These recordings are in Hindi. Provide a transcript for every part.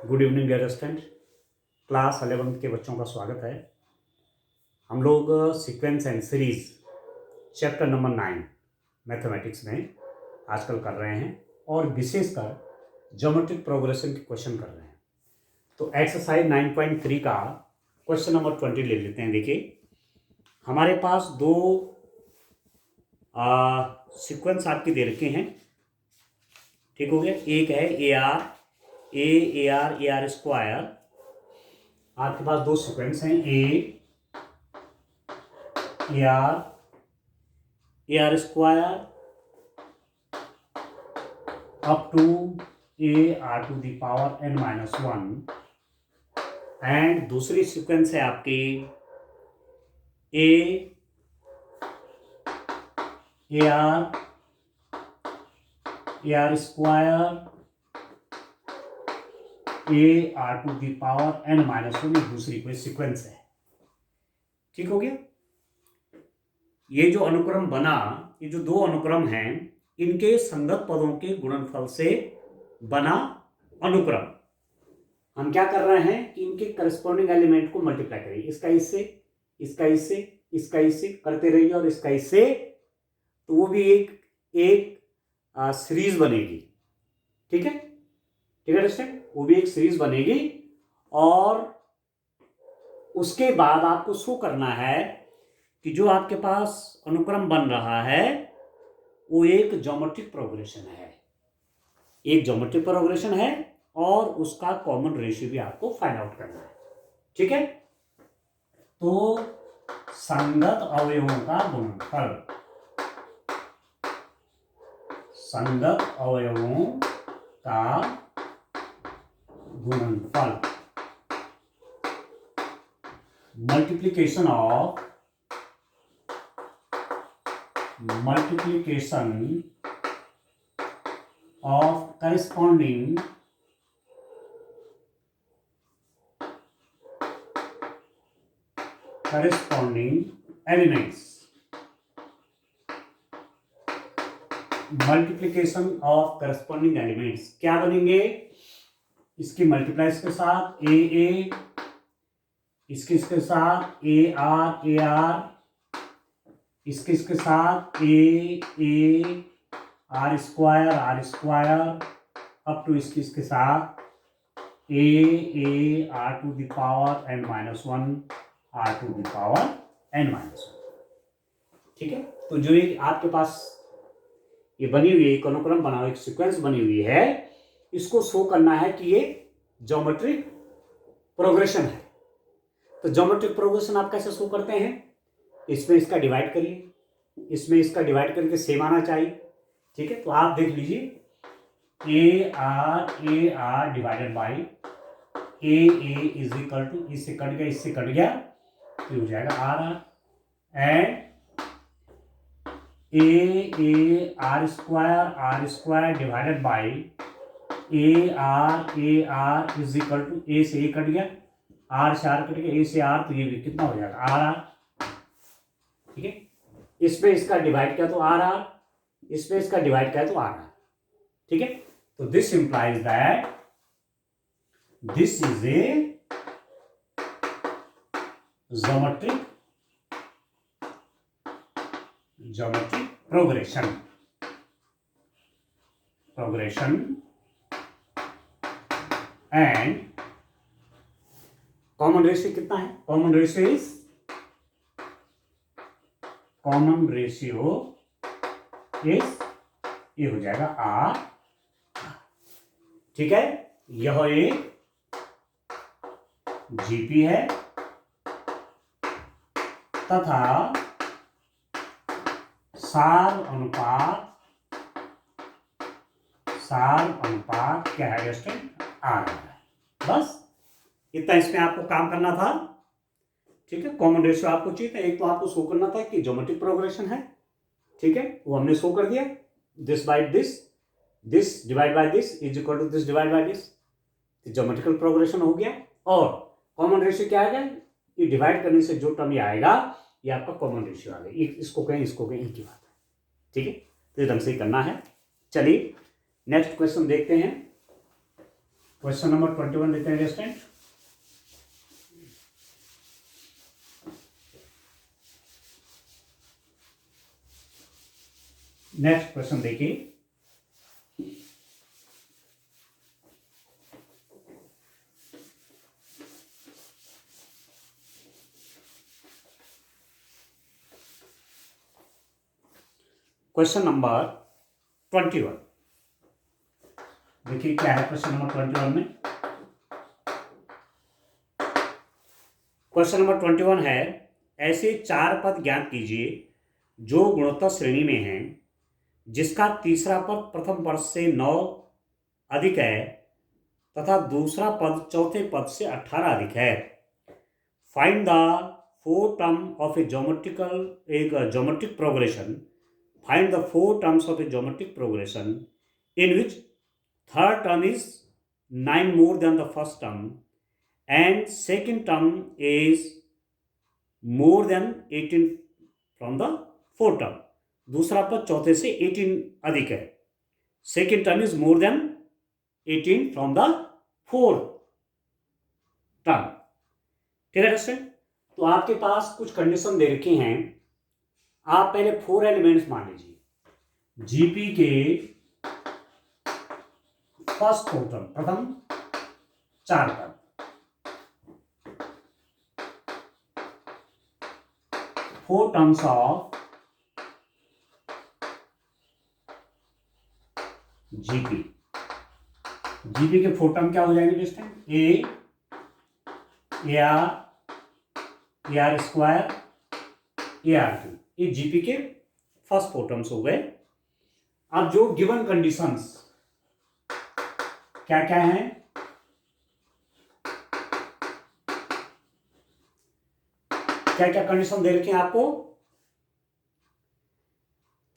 Good evening dear student. Class 11th के बच्चों का स्वागत है। हम लोग sequence and series chapter number 9 mathematics में आजकल कर रहे हैं और विशेषकर ज्योमेट्रिक प्रोग्रेशन के क्वेश्चन कर रहे हैं। तो एक्सरसाइज 9.3 का क्वेश्चन नंबर 20 ले लेते हैं। देखिए, हमारे पास दो सीक्वेंस आपके दे रखे हैं, ठीक हो गया। एक है ए आर स्क्वायर। आपके पास दो सीक्वेंस हैं, a are square up to A R to the power n minus 1 and दूसरी सीक्वेंस है आपकी a are square A R to the power n minus 1 दूसरी कोई सीक्वेंस है, ठीक हो गया। ये जो अनुक्रम बना, ये जो दो अनुक्रम हैं, इनके संगत पदों के गुणनफल से बना अनुक्रम। हम क्या कर रहे हैं कि इनके करस्पॉन्डिंग एलिमेंट को मल्टीप्लाई करिए, इसका इससे, इसका इससे, इसका इससे करते रहिए और इसका इससे, तो वो भी एक सीरीज बनेगी। ठीक है, ठीक है दोस्तों, वो भी एक सीरीज बनेगी और उसके बाद आपको शो करना है कि जो आपके पास अनुक्रम बन रहा है वो एक ज्योमेट्रिक प्रोग्रेशन है, एक ज्योमेट्रिक प्रोग्रेशन है और उसका कॉमन रेशियो भी आपको फाइंड आउट करना है। ठीक है, तो संगत अवयवों का गुणनफल, संगत अवयवों का गुणनफल, multiplication of corresponding elements, multiplication of corresponding elements क्या बनेंगे? इसकी मल्टीप्लाई इसके साथ ए, इसके साथ ए आर, इसके साथ a are square up to इसके साथ a are to the power n minus 1 r to the power n minus 1। ठीक है, तो जो ये आपके पास ये बनी हुई एक अनुक्रम बना हुआ, एक सीक्वेंस बनी हुई है, इसको शो करना है कि ये ज्योमेट्रिक प्रोग्रेशन है। तो ज्योमेट्रिक प्रोग्रेशन आप कैसे शो करते हैं? इसमें इसका डिवाइड करिए, इसमें इसका डिवाइड करके सेम आना चाहिए। ठीक है, तो आप देख लीजिए A R divided by A is equal to, इससे कट गया, इससे कट गया, तो हो जाएगा R and A are square divided by A R is equal to, A से ए कट गया, आर से आर कट गया, ए से आर, तो ये भी कितना हो जाएगा आर। ठीक है, इसमें इसका डिवाइड किया तो आर, इसमें इसका डिवाइड किया तो आर। ठीक है, तो this implies that this is a geometric progression and common ratio कितना है? कॉमन रेशियो इज ये हो जाएगा आर। ठीक है, यह एक जीपी है तथा सार अनुपात क्या है स्टूडेंट? आर है। बस इतना इसमें आपको काम करना था। ठीक है, कॉमन रेशियो आपको चाहिए था, एक तो आपको शो करना था कि ज्योमेट्रिक प्रोग्रेशन है। ठीक है, वो हमने शो कर दिया, this by this divide by this is equal to this divide by this, geometrical progression हो गया। और कॉमन रेशियो क्या आएगा? ये डिवाइड करने से जो टर्म ये आएगा, ये आपका कॉमन रेशियो आ गया। इसको कहें, इसको कहें, एक ही बात है। ठीक है, तो इस ढंग से करना है। चलिए नेक्स्ट क्वेश्चन देखते हैं। क्वेश्चन नंबर 21 देखते हैं स्टूडेंट। नेक्स्ट क्वेश्चन देखिए, क्वेश्चन नंबर 21। देखिए क्या है क्वेश्चन नंबर 21 में। क्वेश्चन नंबर 21 है, ऐसे 4 पद ज्ञात कीजिए जो गुणोत्तर श्रेणी में हैं, जिसका तीसरा पद प्रथम पद से 9 अधिक है तथा दूसरा पद चौथे पद से 18 अधिक है। Find the 4 term of A geometric progression. Find the 4 terms of a geometric progression in which third term is 9 more than the first term and second term is more than 18 from the fourth term. दूसरा पद चौथे से 18 अधिक है। Second term is more than 18 from the fourth term. ठीक है दोस्तों, तो आपके पास कुछ कंडीशन दे रखे हैं। आप पहले 4 एलिमेंट्स मान लीजिए, जीपी के फर्स्ट 4 टर्म, प्रथम 4 term, four terms of GP. GP के 4 टर्म क्या हो जाएंगे दोस्तों? ए आर स्क्वायर AR2, ये जीपी के फर्स्ट 4 टर्म्स हो गए। अब जो गिवन कंडीशंस क्या क्या हैं? क्या क्या कंडीशन दे रखे हैं आपको?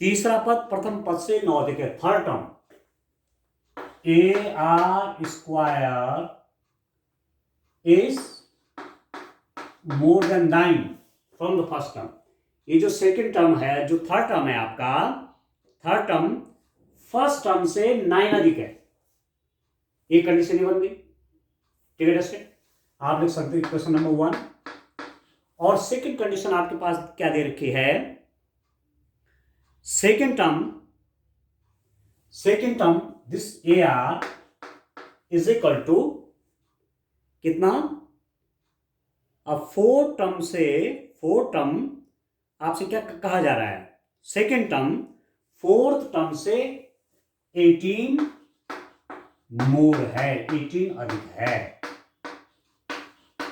तीसरा पद प्रथम पद से 9 अधिक है, third term AR square is more than 9 from the first term. ये जो सेकंड टर्म है, जो थर्ड टर्म है आपका, थर्ड टर्म फर्स्ट टर्म से 9 अधिक है। ये कंडीशन ही बन गई। ठीक है दोस्तों, आप लिख सकते हैं क्वेश्चन नंबर 1। और सेकंड कंडीशन आपके पास क्या दे रखी है? Second term this AR is equal to कितना? अब 4 टर्म आपसे क्या कहा जा रहा है? सेकेंड टर्म फोर्थ टर्म से 18 मोर है, 18 अधिक है।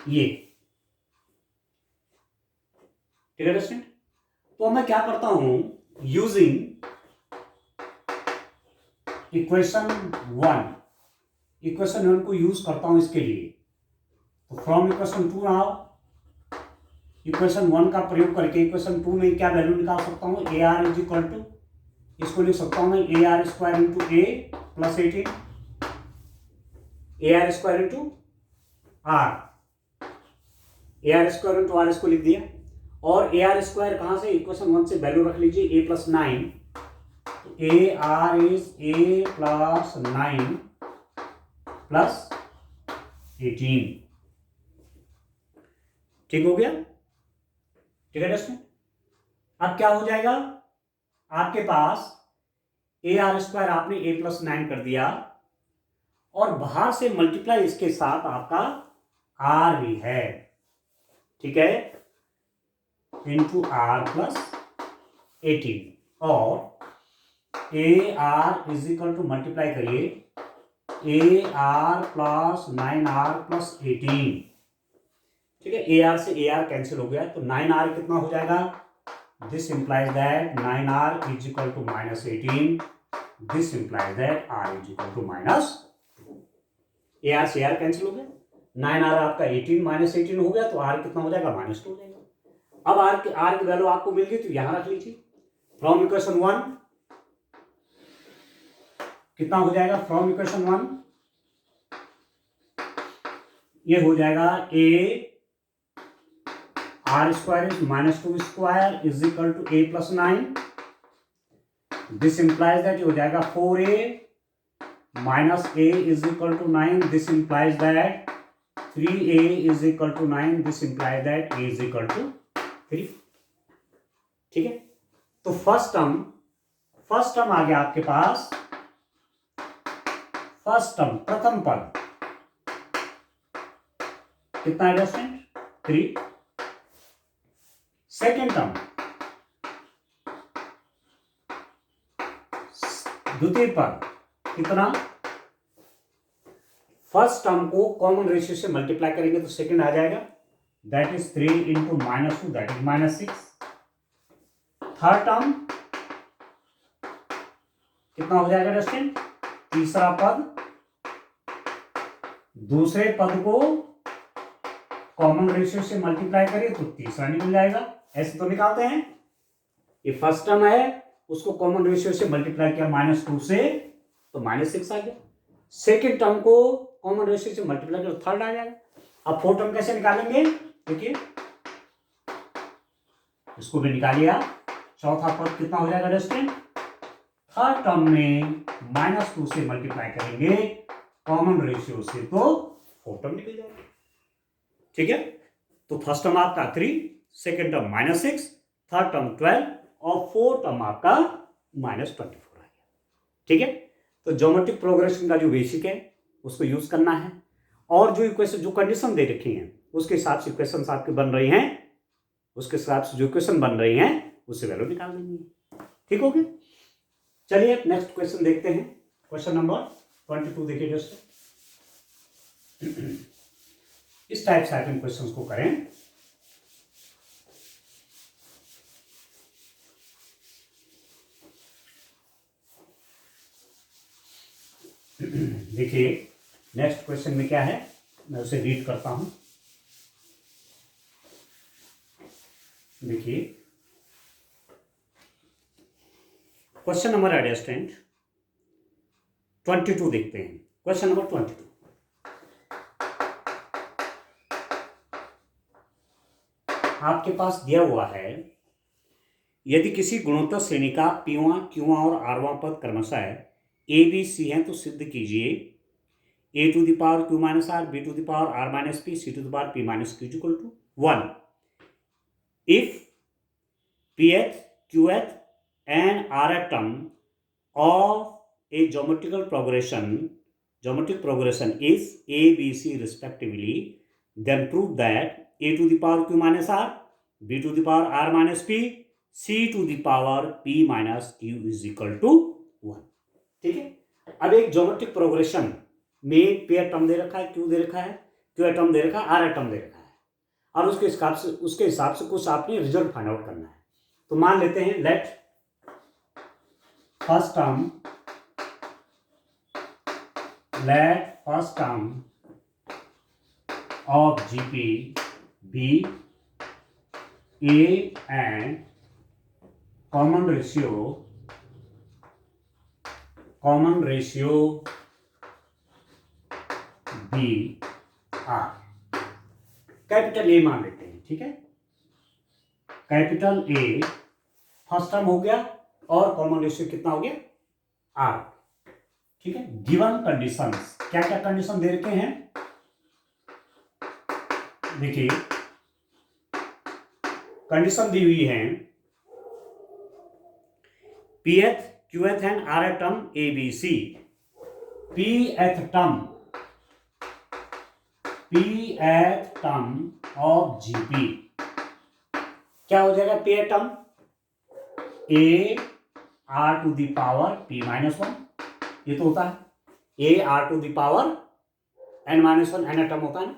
ये ठीक है दोस्तों, तो मैं क्या करता हूं, यूजिंग इक्वेशन 1 को यूज करता हूं इसके लिए। तो फ्रॉम इक्वेशन 2 नाउ इक्वेशन 1 का प्रयोग करके इक्वेशन 2 में क्या वैल्यू निकाल सकता हूं? AR इज इक्वल टू, इसको लिख सकता हूं मैं AR square into A plus 18, AR square into R, AR square into R इसको लिख दिया। और AR स्क्वायर कहां से? इक्वेशन 1 से वैल्यू रख लीजिए A प्लस 9, तो AR is A plus 9 plus 18। ठीक हो गया? ठीक है दोस्तों, अब क्या हो जाएगा? आपके पास AR स्क्वायर आपने A प्लस 9 कर दिया और बाहर से मल्टीप्लाई इसके साथ आपका R भी है। ठीक है, इंटू R प्लस 18 और AR is equal to multiply करिए AR प्लस 9R प्लस 18। ठीक है, AR से AR कैंसिल हो गया, तो 9R कितना हो जाएगा? This implies that 9R is equal to minus 18। This implies that R is equal to minus 2। AR से AR कैंसिल हो गया, 9R आपका 18 माइनस 18 हो गया, तो R कितना हो जाएगा? माइनस 2 हो जाएगा। अब R की वैल्यू आपको मिल गई, तो यहां रख लीजिए। फ्रॉम इक्वेशन 1 कितना हो जाएगा? फ्रॉम इक्वेशन 1 ये हो जाएगा R square is minus 2 square is equal to A plus 9। This implies that हो जाएगा 4A minus a is equal to 9, this implies that 3a is equal to 9, this implies that a is equal to 3. ठीक है, तो फर्स्ट टर्म आ गया आपके पास, फर्स्ट टर्म प्रथम पद कितना है स्टूडेंट 3. सेकेंड टर्म द्वितीय पद कितना, फर्स्ट टर्म को कॉमन रेशियो से मल्टीप्लाई करेंगे तो सेकेंड आ जाएगा, that is 3 into -2, that is -6. Third term कितना हो जाएगा स्टूडेंट, तीसरा पद, दूसरे पद को कॉमन रेशियो से मल्टीप्लाई करिए तो तीसरा निकल जाएगा. ऐसे तो निकालते हैं, ये फर्स्ट टर्म है उसको कॉमन रेशियो से मल्टीप्लाई किया -2 से तो -6 आ गया. सेकेंड टर्म को कॉमन रेशियो से मल्टीप्लाई किया तो थर्ड आ जाएगा. अब फोर्थ टर्म कैसे निकालेंगे, देखिए इसको भी निकालिए आप. चौथा पद कितना हो जाएगा स्टूडेंट, थर्ड टर्म में -2 से मल्टीप्लाई करेंगे कॉमन रेशियो से तो फोर्थ टर्म निकल जाएगा. ठीक है, तो फर्स्ट टर्म आपका 3, सेकेंड टर्म -6, थर्ड टर्म 12 और फोर्थ टर्म आपका -24 आ गया. ठीक है, तो ज्योमेट्रिक प्रोग्रेशन का जो बेसिक है उसको यूज करना है, और जो इक्वेशन जो कंडीशन दे रखी हैं उसके हिसाब से इक्वेशन आपके बन रही हैं, उसके हिसाब से जो इक्वेशन बन रही हैं उससे वैल्यू निकाल देंगे. ठीक हो गया, चलिए नेक्स्ट क्वेश्चन देखते हैं. क्वेश्चन नंबर 22 देखिए दोस्तों. इस टाइप से आइटम क्वेश्चंस को करें. देखिए नेक्स्ट क्वेश्चन में क्या है, मैं उसे रीड करता हूं. देखिए क्वेश्चन नंबर एडजस्टेंट 22 देखते हैं. क्वेश्चन नंबर 22, आपके पास दिया हुआ है, यदि किसी गुणोत्तर श्रेणी का पीवां, क्यूवां और आरवां पद क्रमशः ए बी सी हैं तो सिद्ध कीजिए a to the power q minus r, b to the power r minus p, c to the power p minus q equal to 1 if pth, qth and rth term of a geometric progression is a b c respectively, then prove that a to the power q minus r, b to the power r minus p, c to the power p minus q is equal to 1. ठीक है, अब एक ज्योमेट्रिक प्रोग्रेशन में पेयर टर्म दे रखा है, क्यू दे रखा है, क्यू टर्म दे रखा है, आर टर्म दे रखा है, और उसके हिसाब से कुछ आपने रिजल्ट फाइंड आउट करना है. तो मान लेते हैं let first term of GP be A and common ratio B R. Capital A मान लेते हैं. ठीक है, कैपिटल ए फर्स्ट टर्म हो गया और कॉमन रेशियो कितना हो गया R. ठीक है, गिवन कंडीशंस, क्या क्या कंडीशन दे रखे हैं देखिए. कंडीशन दी हुई है pth, qth and rth term a b c. pth term of gp क्या हो जाएगा, pth term a r to the power p minus 1, ये तो होता है a r to the power n minus 1 n term होता है ना.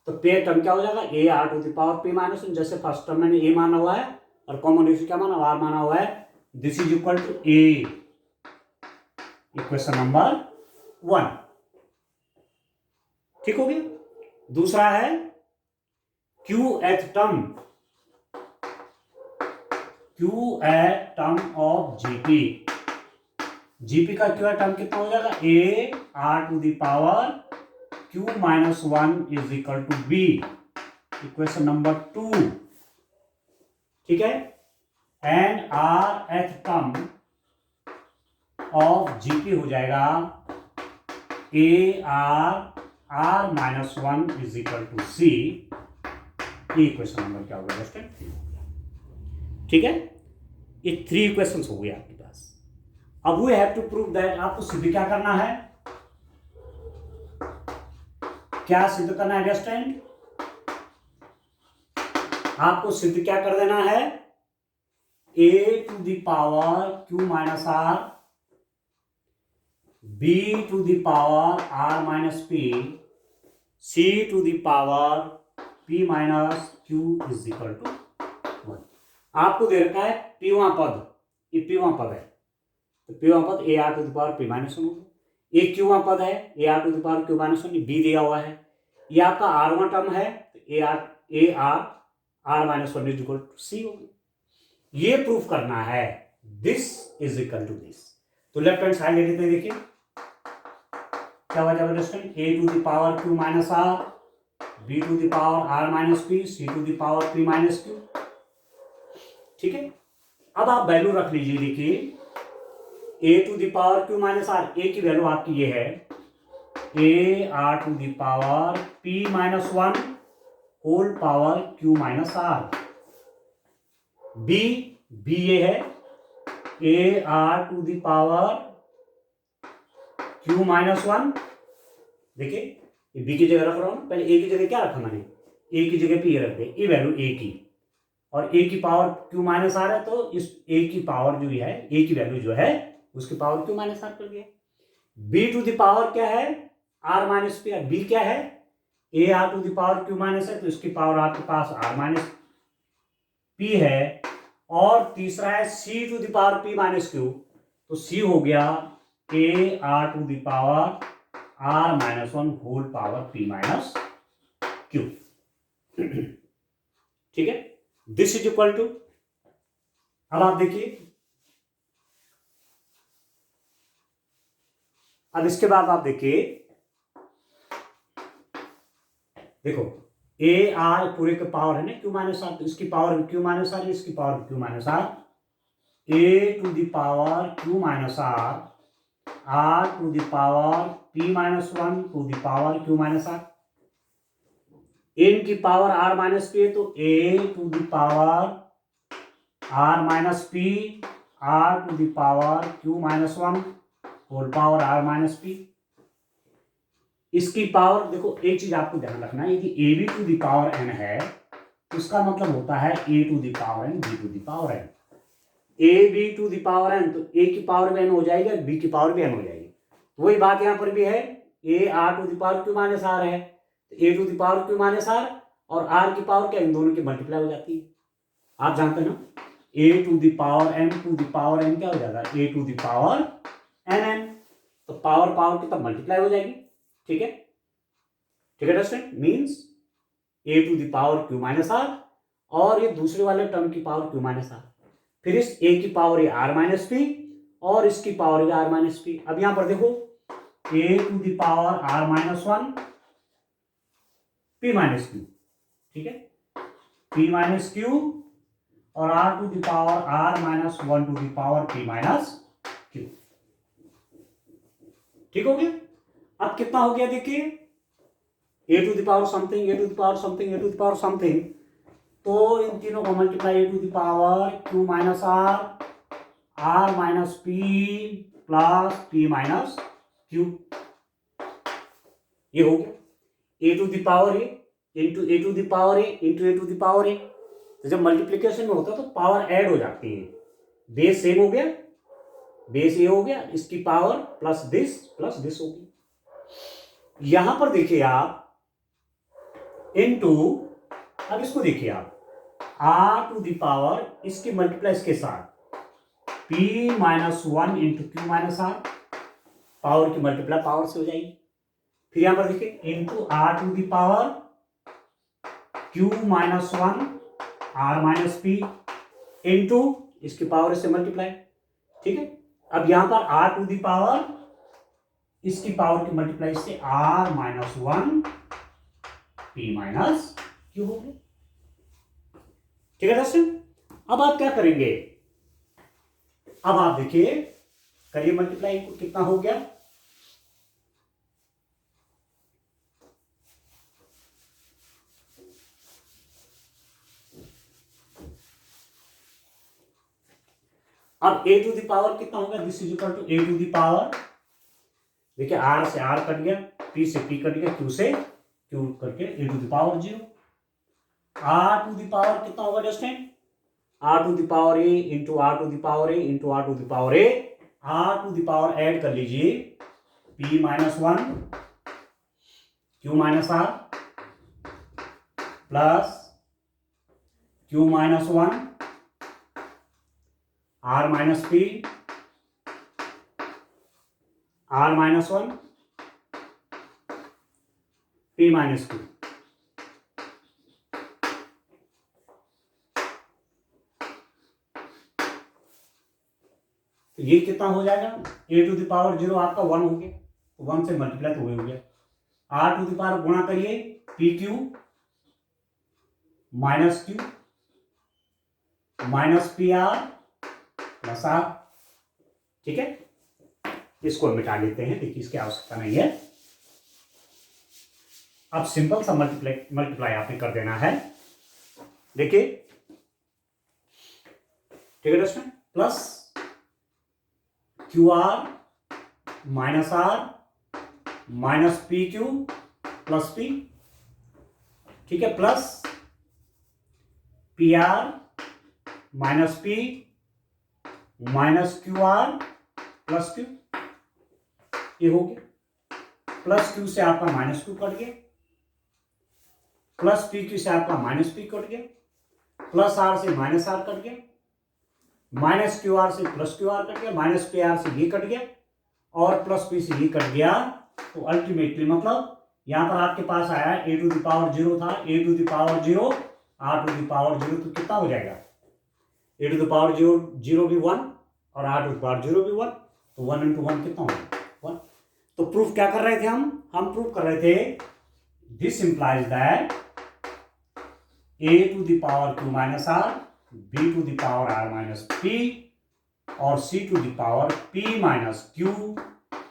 तो पेयर टर्म क्या हो जाएगा, A R to the power P minus 1. जैसे फर्स्ट टर्म मैंने ए माना हुआ है और कॉमन रेशियो क्या माना, आर माना हुआ है. This is equal to A, equation number 1. ठीक हो गया. दूसरा है Q th term of GP. GP का क्यू एथ टर्म कितना हो जाएगा, A R to the power q minus 1 is equal to b, equation number 2. ठीक है, and R th term of GP हो जाएगा ए R minus 1 is equal to C. ये इक्वेशन नंबर क्या होगा दोस्तों? 3 हो गया। ठीक है, ये 3 इक्वेशंस हो गए आपके पास। अब we have to prove that, आपको सिद्ध क्या करना है? क्या सिद्ध करना है अंडरस्टैंड? आपको सिद्ध क्या कर देना है? A to the power Q minus R, B to the power R minus P, C to the power P minus Q is equal to 1। आपको दे रखा है पीवां पद, ये पीवां पद है, तो पीवां पद A are to the power P minus 1 होगा। ये क्यूवां पद है, A R to the power Q minus 1, B दिया हुआ है। ये आपका आर1 टर्म है, तो A R minus 1 is equal to C होगी। ये प्रूफ करना है, this is equal to this. तो लेफ्ट हैंड साइड ले लेते हैं, देखिए क्या हुआ जबरदस्त, A to the power Q minus R, B to the power R minus P, C to the power P minus Q. ठीक है, अब आप वैल्यू रख लीजिए, देखिए A to the power Q minus R, A की वैल्यू आपकी ये है A R to the power P minus 1 whole power Q minus R. B ये है A R to the power Q minus 1। देखिए ये बी की जगह रख रहा हूं, पहले ए की जगह क्या रखा मैंने? ए की जगह पी रख दे, ये वैल्यू ए की, और ए की पावर क्यू माइनस आर है, तो इस ए की पावर जो है, ए की वैल्यू जो है उसकी पावर क्यू माइनस आर कर दिया। बी टू द पावर क्या है? Are minus P. बी क्या है? A R to the power Q minus है, तो इसकी पावर आपके पास आर माइनस पी है। और तीसरा है C to the power P minus Q, तो सी हो गया A R to the power R minus 1 whole power P minus Q. ठीक है, दिस इज इक्वल टू, अब आप देखिए, अब इसके बाद आप देखिए, देखो ए आर पूरे का पावर है ना क्यू माइनस आर, तो इसकी पावर क्यू माइनस आर, इसकी power Q minus R, A to the power Q minus R to the power P minus 1 to the power Q minus R. इनकी पावर आर माइनस पी है, तो A to the power R minus P R to the power Q minus 1 whole power R minus P. इसकी पावर देखो, एक चीज आपको ध्यान रखना है, यदि A B to the power N है तो इसका मतलब होता है A to the power N, B to the power N. A B to the power N, तो ए की पावर भी एन हो जाएगी, बी की पावर भी एन हो जाएगी। तो वही बात यहां पर भी है, A R to the power Q minus R है, तो A to the power Q minus are और आर की पावर क्या, इन दोनों की मल्टीप्लाई हो जाती है। आप जानते हैं ना, A to the power N to the power N क्या हो जाएगा, A to the power N N, तो पावर की तब मल्टीप्लाई हो जाएगी। ठीक है, ठीक है दोस्तों, means a to the power Q minus are, और ये दूसरे वाले टर्म की पावर क्यू माइनस आर, फिर इस ए की पावर ये आर माइनस पी और इसकी पावर ये आर माइनस पी। अब यहां पर देखो A to the power R minus 1 P minus Q, ठीक है, पी माइनस क्यू और R to the power R minus 1 to the power P minus Q. ठीक हो गया। अब कितना हो गया देखिए, A to the power something, A to the power something, A to the power something, तो इन तीनों को multiply, A to the power Q minus are minus P plus P minus Q, ये हो गया A to the power A into A to the power A into A to the power A. तो जब मल्टीप्लीकेशन में होता है तो पावर ऐड हो जाती है, बेस सेम हो गया, बेस ए हो गया, इसकी पावर प्लस दिस हो गई। यहां पर देखिए आप इनटू, अब इसको देखिए आप आर टू द पावर, इसकी मल्टीप्लाई इसके साथ p minus 1 into q minus r, power की मल्टीप्लाई पावर से हो जाएगी। फिर यहां पर देखिए into are to the power Q minus 1 r minus p into इसकी पावर से मल्टीप्लाई। ठीक है, अब यहां पर आर टू द पावर, इसकी पावर की मल्टीप्लाई से r minus 1 P minus q हो गया। ठीक है दोस्तों, अब आप क्या करेंगे, अब आप देखिए करिए मल्टीप्लाई, कितना हो गया, अब a टू द पावर कितना होगा, this is equal to a to the power, देखिए r से r कट गया, p से p कट गया, q से q करके a to the power 0। r to the power कितना होगा जस्टिन, r to the power a into r to the power a into r to the power a, r to the power add कर लीजिए p minus 1 q minus r plus q minus 1 r minus p, r minus 1 p minus q। तो ये कितना हो जाएगा, a टू द पावर 0 आपका 1 हो गया, तो 1 से मल्टीप्लाई तो हो गया, r टू द पावर गुणा करिए p q minus q minus P r plus r. ठीक है, इसको मिटा लेते हैं, देखिए इसकी आवश्यकता नहीं है। अब सिंपल सा मल्टीप्लाई आपने कर देना है, देखिए ठीक है दोस्तों, plus q r minus are minus p q plus p, ठीक है, plus p r minus p minus q r plus q, ये हो गया, प्लस क्यू से आपका माइनस क्यू कट गया, प्लस पी क्यू से आपका माइनस पी कट गया, प्लस आर से माइनस आर कट गया, माइनस क्यू आर से प्लस क्यू आर कट गया, माइनस पी आर से ये कट गया और प्लस पी से ये कट गया। तो अल्टीमेटली मतलब यहां पर आपके पास आया a टू द पावर 0 था, a to the power 0 r to the power 0, तो कितना हो जाएगा, a टू द पावर 0 भी 1 और r टू द पावर 0 भी 1, तो 1 इंटू 1 कितना होगा 1। तो प्रूफ क्या कर रहे थे हम प्रूफ कर रहे थे, this implies that a to the power q minus r, b to the power r minus p और c to the power p minus q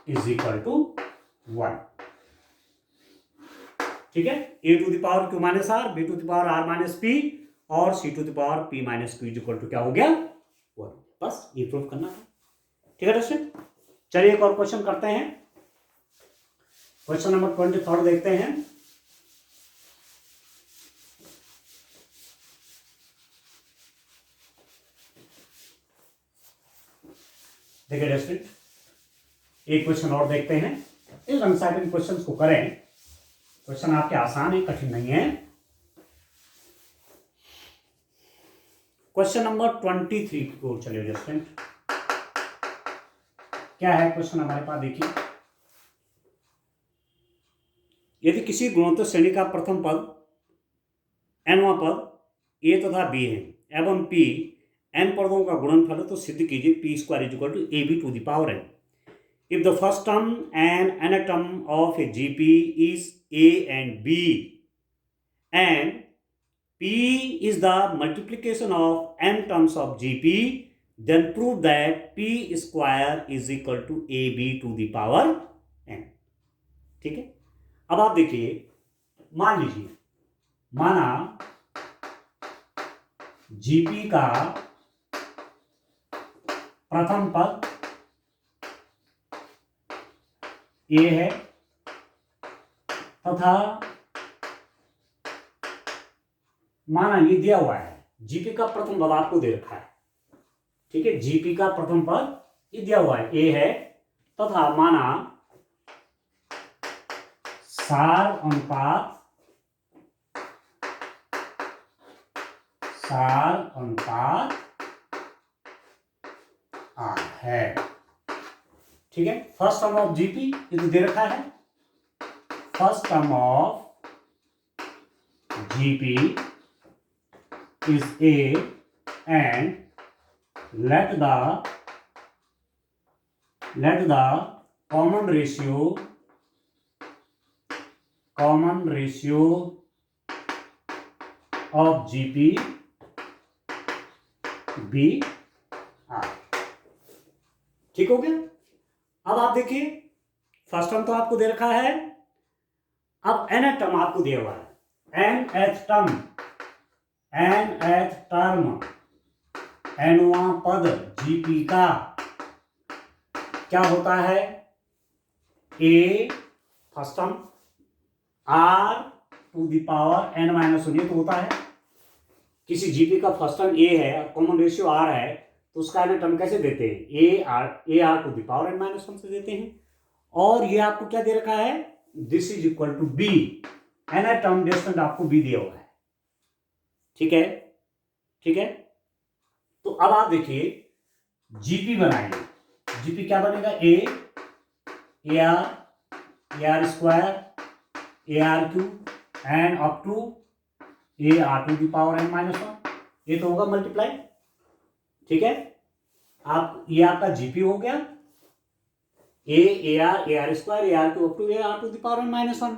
is equal to 1। ठीक है, a to the power q minus r, b to the power r minus p और c to the power p minus q is equal to क्या हो गया 1। बस ये प्रूफ करना है। ठीक है दोस्तों, चलिए एक और क्वेश्चन करते हैं, क्वेश्चन नंबर 23 देखते हैं। देखिए दोस्तों, एक क्वेश्चन और देखते हैं, इस अनसाइकिल क्वेश्चन को करें, क्वेश्चन आपके आसान है, कठिन नहीं है। क्वेश्चन नंबर 23 को चलिए दोस्तों, क्या है क्वेश्चन हमारे पास, देखिए यदि किसी गुणोत्तर श्रेणी का प्रथम पद nवां पद a तथा b है एवं p n पदों का गुणनफल है, तो सिद्ध कीजिए p square is equal to ab to the power n। If the first term and nth term of a GP is A and B and P is the multiplication of n terms of GP, then prove that P square is equal to AB to the power n। ठीक है, अब आप देखिए, मान लीजिए, माना GP का प्रथम पद ए है तथा माना ये दिया हुआ है, जीपी का प्रथम पद आपको दे रखा है, ठीक है, जीपी का प्रथम पद ये दिया हुआ है, ए है, तथा माना सार अनुपात आर है। ठीक है, फर्स्ट टर्म ऑफ जीपी ये तो दे रखा है, first term of GP is a and let the common ratio of GP be r. ठीक हो गया। अब आप देखिए, फर्स्ट टर्म तो आपको दे रखा है, अब nth टर्म आपको दिया हुआ है, nth टर्म nवां पद जीपी का क्या होता है, A first term R to the power N minus one, ये तो होता है। किसी जीपी का फर्स्ट टर्म ए है, कॉमन रेशियो आर है, तो उसका एन टर्म कैसे देते हैं, a are to the power N minus one से देते हैं। और ये आपको क्या दे रखा है, this is equal to b, n term distance आपको बी दिया हुआ है। ठीक है, ठीक है। तो अब आप देखिए जीपी बनाएंगे, जीपी क्या बनेगा, a are square A R cube and up to A R to the power N minus one, ये तो होगा मल्टीप्लाई। ठीक है, आप ये आपका जीपी हो गया, A R square A R cube up to A R to the power N minus one.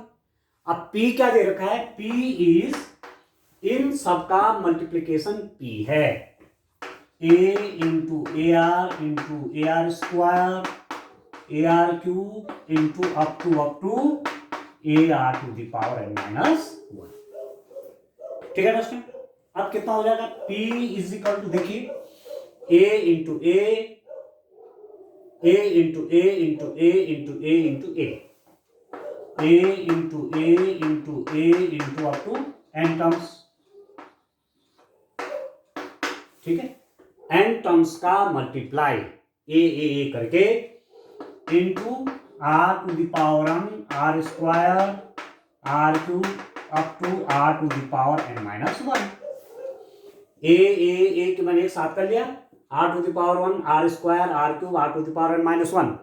अब पी क्या दे रखा है, पी इज इन सबका मल्टीप्लीकेशन पी है, ए into A are square A R cube into up to A R to the power N minus one. ठीक है दोस्तों, अब कितना हो जाएगा, P इज इक्वल टू देखिए A into A into A into A into A into A into A into up to N terms. ठीक है, एन टर्म्स का मल्टीप्लाई ए करके into are to the power N R square R cube up to are to the power N minus one. A के मैंने एक साथ कर लिया, R to the power one R square R cube R to the power N minus one.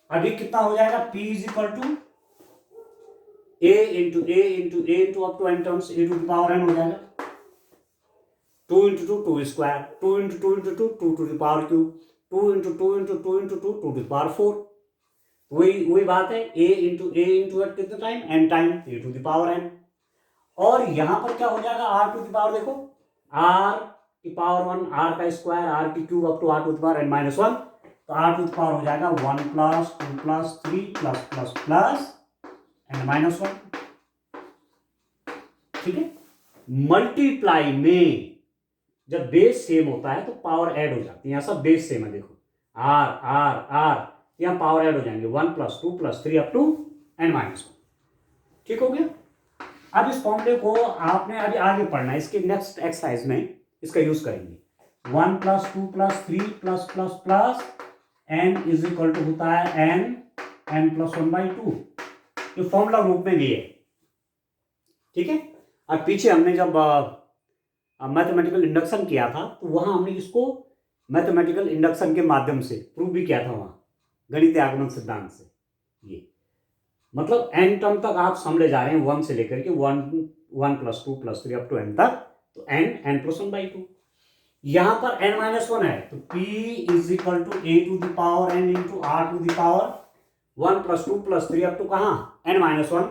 अभी कितना हो जाएगा, P is equal to a into up to N terms a to the power n हो जाएगा, 2 into 2 square 2 into 2 to the power cube 2 into 2 to the power 4। वही बात है, ए इंटू एट कितना time, n time a to the power n. और यहां पर क्या हो जाएगा, आर टू द पावर देखो, आर की पावर वन आर का स्क्वायर आर की cube up to are to the power N minus one, तो आर टू द पावर हो जाएगा 1 plus 2 plus 3 plus plus plus n minus one. ठीक है, मल्टीप्लाई में जब बेस सेम होता है तो पावर ऐड हो जाती है, यहां सब बेस सेम है, देखो आर यहां पावर ऐड हो जाएंगे 1 plus 2 plus 3 up to n minus one. ठीक हो गया। अब इस फॉर्मूले को आपने अभी आगे पढ़ना है, इसके नेक्स्ट एक्सरसाइज में इसका यूज करेंगे। 1 plus 2 plus 3 plus plus plus n is equal to होता है एन प्लस 1/2, ये फॉर्मूला रूप में भी है। ठीक है, अब पीछे हमने जब मैथमेटिकल इंडक्शन किया था तो वहां हमने इसको मैथमेटिकल इंडक्शन के माध्यम से प्रूव भी किया था, वहां गणितीय आगमन सिद्धांत से। ये मतलब एन टर्म तक आप समझे जा रहे हैं, 1 से लेकर के 1 plus 2 plus 3 up to n तक, तो एन प्लस 1/2। यहां पर n माइनस वन है तो P is equal to A to the power n into are to the power 1 plus 2 plus 3 up to कहां, n माइनस वन,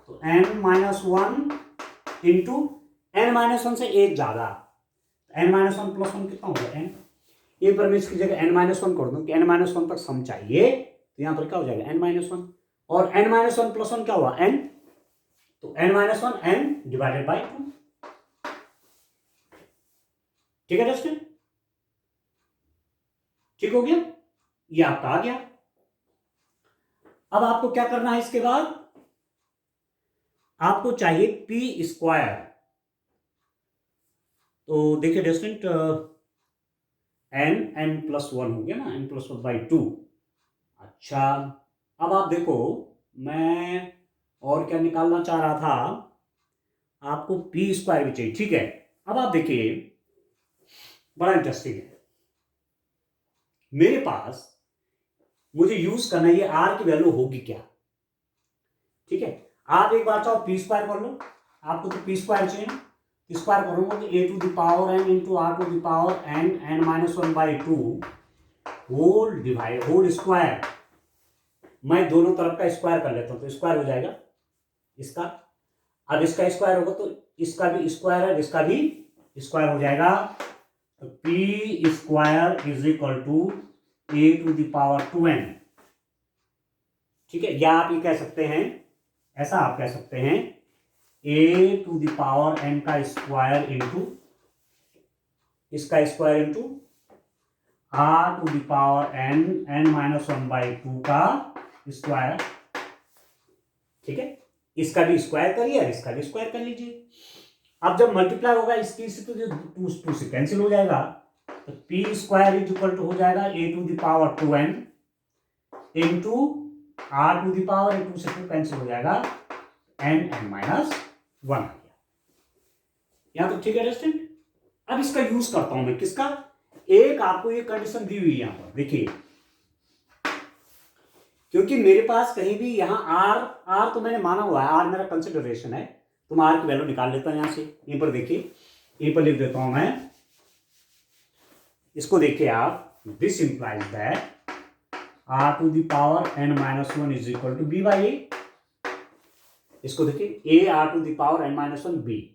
तो n minus one into n minus one से एक ज्यादा, n minus one plus one कितना होगा n, ये पर मैं इसकी जगह n माइनस वन कर दूं कि n माइनस वन तक सम चाहिए, तो यहां पर क्या हो जाएगा n माइनस वन, और n minus one plus one क्या हुआ n, तो n minus one n divided by 2। ठीक है दोस्तों, ठीक हो गया, ये आपका आ गया। अब आपको क्या करना है, इसके बाद आपको चाहिए पी स्क्वायर। तो देखिए डिस्टेंट एन प्लस वन हो गया ना, n प्लस 1/2। अच्छा, अब आप देखो मैं और क्या निकालना चाह रहा था, आपको पी स्क्वायर भी चाहिए। ठीक है, अब आप देखिए बड़ा इंटरेस्टिंग है, मेरे पास मुझे यूज करना है, ये आर की वैल्यू होगी क्या। ठीक है, आप एक बार चाहो पी स्क्वायर कर लो, आपको तो पी स्क्वायर चाहिए ना, स्क्वायर करूंगा तो A to the power N into are to the power N minus 1/2 whole square. मैं दोनों तरफ का स्क्वायर कर लेता हूं तो स्क्वायर हो जाएगा इसका, अब इसका स्क्वायर होगा तो इसका भी स्क्वायर है, इसका भी स्क्वायर हो जाएगा, तो P square is equal to A to the power 2n। ठीक है, या आप ये कह सकते हैं, ऐसा आप कह सकते हैं a to the power n का स्क्वायर इंटू इसका square into r to the power n minus 1/2 का स्क्वायर। ठीक है, इसका भी स्क्वायर करिए और इसका भी स्क्वायर कर लीजिए। अब जब मल्टीप्लाई होगा इसकी से तो जो टू से कैंसिल हो जाएगा, तो P square is equal to हो जाएगा A to the power 2n into are to the power two से टू कैंसिल हो जाएगा n माइनस 1 आ गया। यहां तो ठीक है रेस्टेंट। अब इसका यूज करता हूं मैं, किसका, एक आपको ये कंडीशन दी हुई है यहां पर देखिए, क्योंकि मेरे पास कहीं भी यहां आर तो मैंने माना हुआ है, आर मेरा कंसिडरेशन है, तो मैं आर की वैल्यू निकाल लेता हूं यहां से। यहीं पर देखिए, यहीं पर लिख देता हूं मैं, इसको देखिए आप, this implies that R to the power n minus 1 is equal to B by A. इसको देखिए, A are to the power n minus 1 B.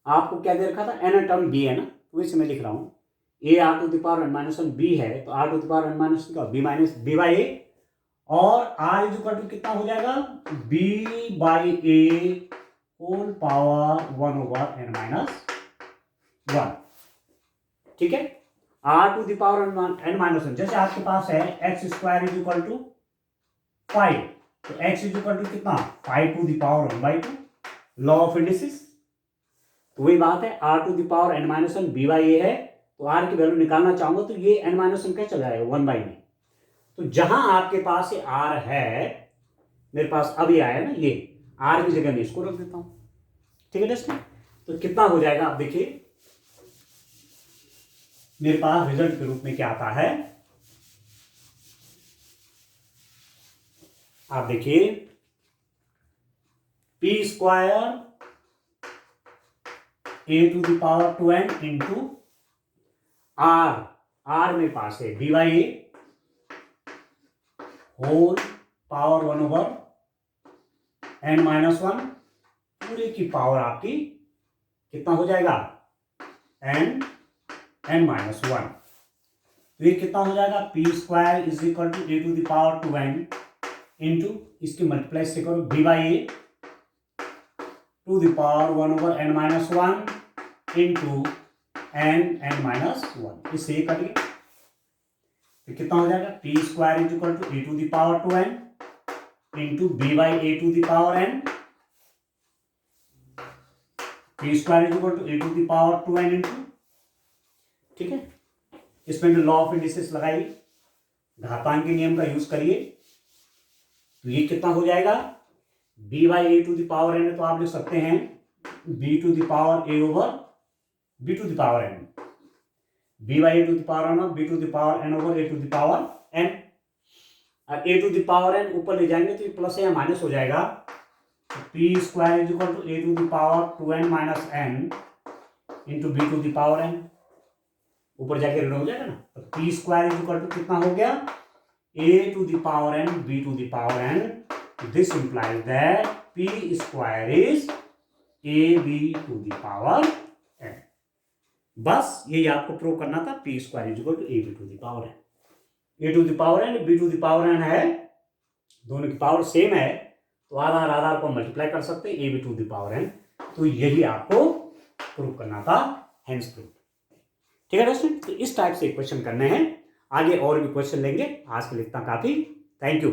आपको क्या दे रखा था, एन टर्म बी है ना, तो इसे मैं लिख रहा हूं A are to the power n minus 1 B है, तो are to the power n minus B minus B by A, और आर इज इक्वल टू कितना हो जाएगा, B by A whole power 1/n minus 1। ठीक है, R to the power n minus 1, जैसे आपके पास है X square is equal to 5, तो एक्स इज इक्वल टू कितना, 5 to the power 1/2, law of indices. तो वही बात है, R to the power n minus 1 B by A है, तो आर की वैल्यू निकालना चाहूंगा तो ये n माइनस 1 क्या चला जाएगा, 1/में। तो जहां आपके पास ये आर है, मेरे पास अब ये आया ना, ये आर की जगह मैं इसको रख देता हूं। ठीक है दोस्तों, तो कितना हो जाएगा आप देखिए, मेरे पास रिजल्ट के रूप में क्या आता है, आप देखिए, P square A to the power 2n into R मेरे पास है D by A whole power 1/n minus 1, पूरे की पावर आपकी कितना हो जाएगा, n माइनस 1। तो ये कितना हो जाएगा, P square is equal to A to the power 2n into इसकी मल्टीप्लाई से करो D by A to the power 1/n minus 1 into n minus 1, इससे ये करिए, तो कितना हो जाएगा, P square is equal to A to the power 2n into B by A to the power n, P square is equal to A to the power 2n into, ठीक है, इसमें लॉ ऑफ इंडिसेस लगाइए, घातांक के नियम का यूज करिए, तो ये कितना हो जाएगा, B by A to the power n, तो आप लिख सकते हैं B to the power A over B to the power n, B by A to the power n, B to the power n over A to the power n। और A to the power n ऊपर ले जाएंगे तो ये प्लस या माइनस हो जाएगा, P square is equal to A to the power 2n minus n into B to the power n, ऊपर जाके ऋण हो जाएगा ना, तो P square is equal to कितना हो गया, A to the power n B to the power n। This implies that P square is A B to the power n। बस यही आपको प्रूव करना था, P square is equal to A B to the power n। A to the power n B to the power n है, दोनों की पावर सेम है, तो आधार आधार को मल्टीप्लाई कर सकते हैं, A B to the power n। तो यही आपको प्रूव करना था, हेंस प्रूव। ठीक है दोस्तों, तो इस टाइप से क्वेश्चन करने हैं, आगे और भी क्वेश्चन लेंगे, आज के लिए इतना काफी, थैंक यू।